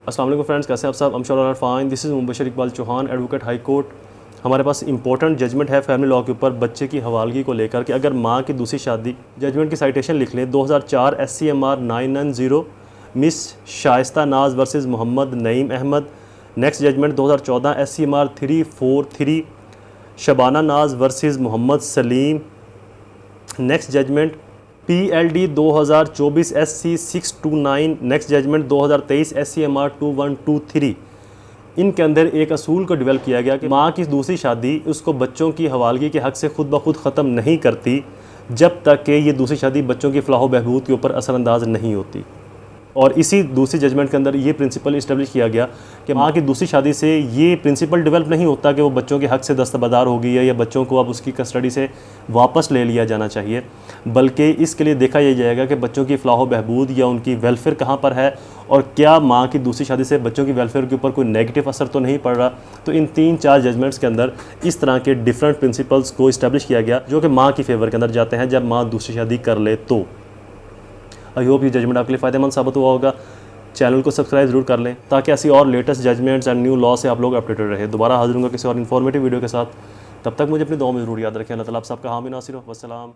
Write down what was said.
अस्सलाम वालेकुम फ्रेंड्स, कैसे हैं आप सब? I'm sure all are fine. This is Mubashar Iqbal Chauhan, advocate high court. हमारे पास इंपॉर्टेंट जजमेंट है फैमिली लॉ के ऊपर बच्चे की हवालगी को लेकर कि अगर माँ की दूसरी शादी, जजमेंट की साइटेशन लिख लें 2004 SCMR 990 miss Shaista Naz versus Mohammad Naeem Ahmad. Next judgment 2014 SCMR 343 Shabana Naz versus Mohammad Salim. Next judgment PLD 2024 SC 629। Next judgment 2023 SCMR 2123। इनके अंदर एक असूल को डेवलप किया गया कि माँ की दूसरी शादी उसको बच्चों की हवालगी के हक़ से खुद ब खुद ख़त्म नहीं करती जब तक कि ये दूसरी शादी बच्चों की फ़लाह व बहबूद के ऊपर असरअंदाज नहीं होती। और इसी दूसरी जजमेंट के अंदर ये प्रिंसिपल इस्टेब्लिश किया गया कि माँ की दूसरी शादी से ये प्रिंसिपल डेवलप नहीं होता कि वो बच्चों के हक़ से दस्तबरदार हो गई है या बच्चों को अब उसकी कस्टडी से वापस ले लिया जाना चाहिए, बल्कि इसके लिए देखा यह जाएगा कि बच्चों की फ़लाह व बहबूद या उनकी वेलफेयर कहाँ पर है और क्या माँ की दूसरी शादी से बच्चों की वेलफेयर के ऊपर कोई नेगेटिव असर तो नहीं पड़ रहा। तो इन 3-4 जजमेंट्स के अंदर इस तरह के डिफरेंट प्रिंसिपल्स को इस्टेब्लिश किया गया जो कि माँ की फेवर के अंदर जाते हैं जब माँ दूसरी शादी कर ले तो। आई होप ये जजमेंट आपके लिए फ़ायदेमंद साबित हुआ होगा। चैनल को सब्सक्राइब जरूर कर लें ताकि ऐसी और latest judgements and new law से आप लोग अपडेटेड रहे। दोबारा हाजिर होंगे किसी और इन्फॉर्मेटिव वीडियो के साथ। तब तक मुझे अपनी दुआ में ज़रूर याद रखें। अल्लाह ताला आप सबका हामी नासिर हो। वस्सलाम।